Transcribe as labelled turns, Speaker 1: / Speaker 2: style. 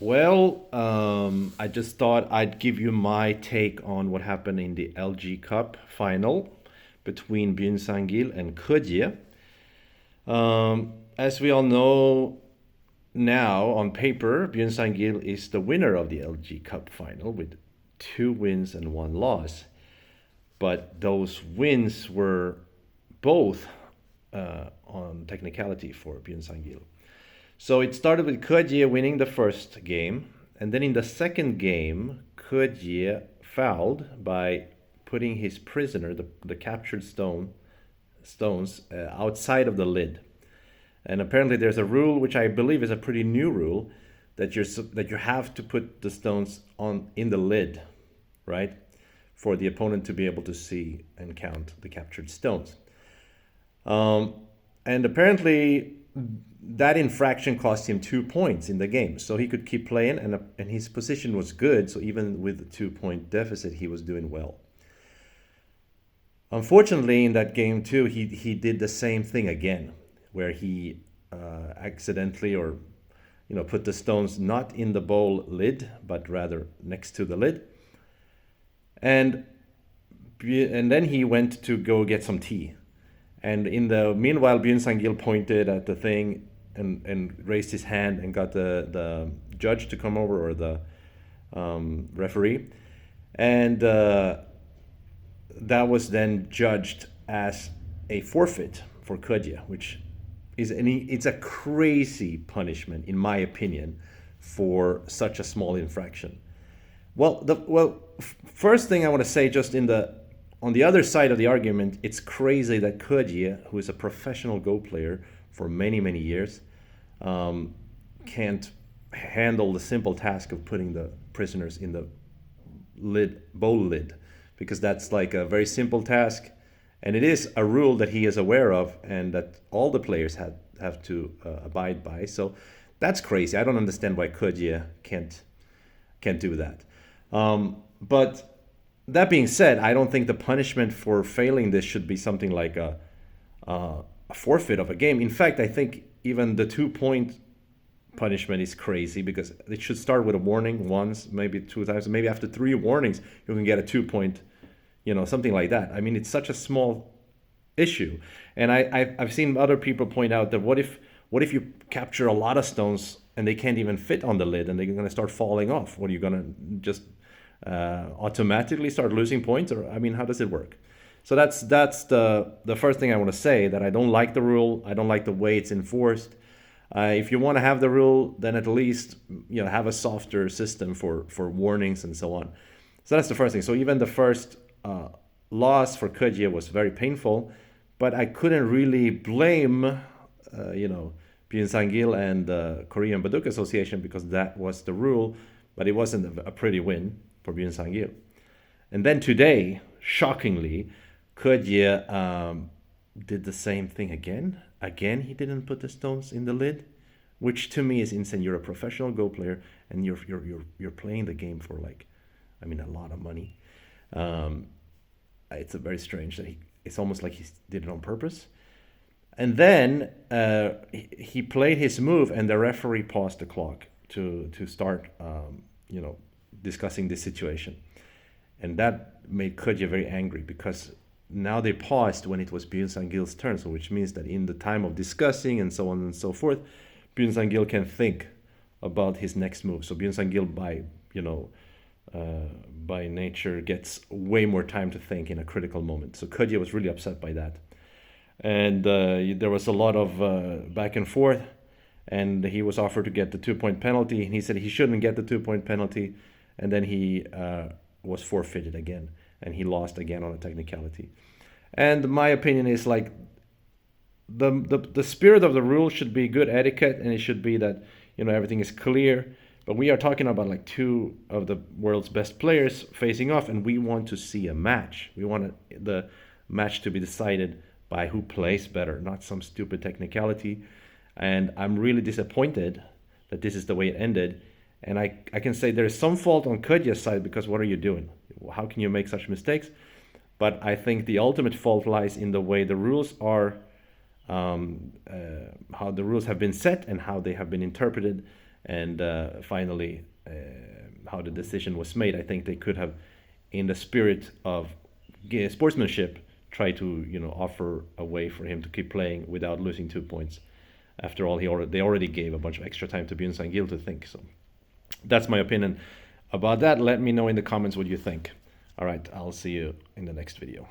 Speaker 1: Well, I just thought I'd give you my take on what happened in the LG Cup final between Sangil and Kodje. As we all know now, on paper, Sangil is the winner of the LG Cup final with two wins and one loss. But those wins were both on technicality for Sangil. So it started with Kodje winning the first game, and then in the second game, Kodje fouled by putting his prisoner, the captured stones, outside of the lid. And apparently, there's a rule which I believe is a pretty new rule that you have to put the stones on in the lid, right, for the opponent to be able to see and count the captured stones. Um, and apparently, that infraction cost him 2 points in the game. So he could keep playing, and his position was good. So even with the 2 point deficit, he was doing well. Unfortunately, in that game too, he did the same thing again, where he accidentally or put the stones not in the bowl lid, but rather next to the lid, and and then he went to go get some tea. And in the meanwhile, Byun Sang-gil pointed at the thing and raised his hand and got the judge to come over, or the referee. And that was then judged as a forfeit for Kodje, which it's a crazy punishment, in my opinion, for such a small infraction. First thing I want to say, just on the other side of the argument, it's crazy that Kodje, who is a professional Go player for many many years, can't handle the simple task of putting the prisoners in the bowl lid, because that's like a very simple task, and it is a rule that he is aware of and that all the players have to abide by. So that's crazy. I don't understand why Kodje can't do that. But that being said, I don't think the punishment for failing this should be something like a forfeit of a game. In fact, I think even the 2 point punishment is crazy, because it should start with a warning once, maybe two times, maybe after three warnings you can get a 2 point, something like that. I mean, it's such a small issue, and I've seen other people point out that what if you capture a lot of stones and they can't even fit on the lid and they're going to start falling off? What, are you going to just automatically start losing points, or I mean, how does it work? So that's the first thing I want to say, that I don't like the rule. I don't like the way it's enforced. If you want to have the rule, then at least have a softer system for warnings and so on. So that's the first thing. So even the first loss for Kodje was very painful, but I couldn't really blame Byun Sang-gil and the Korean Baduk Association, because that was the rule, but it wasn't a pretty win for Byun Sang-gil. And then today, shockingly, Kodje did the same thing again. Again, he didn't put the stones in the lid, which to me is insane. You're a professional Go player, and you're playing the game for, like, I mean, a lot of money. It's a very strange that it's almost like he did it on purpose. And then he played his move, and the referee paused the clock to start, discussing this situation. And that made Kodje very angry, because now they paused when it was Byun Sang-gil's turn, so which means that in the time of discussing and so on and so forth, Byun Sang-gil can think about his next move. So Byun Sang-gil, by nature, gets way more time to think in a critical moment. So Kodje was really upset by that, and there was a lot of back and forth, and he was offered to get the 2 point penalty, and he said he shouldn't get the 2 point penalty, and then he was forfeited again, and he lost again on a technicality. And my opinion is, like, the spirit of the rule should be good etiquette, and it should be that everything is clear. But we are talking about, like, two of the world's best players facing off, and we want to see a match. We want the match to be decided by who plays better, not some stupid technicality. And I'm really disappointed that this is the way it ended. And I can say there is some fault on Kodje's side, because what are you doing? How can you make such mistakes? But I think the ultimate fault lies in the way the rules are, how the rules have been set and how they have been interpreted. and finally how the decision was made. I think they could have, in the spirit of sportsmanship, try to offer a way for him to keep playing without losing 2 points. After all, they already gave a bunch of extra time to Byung-Sang Gil to think. So that's my opinion about that. Let me know in the comments what you think. All right, I'll see you in the next video.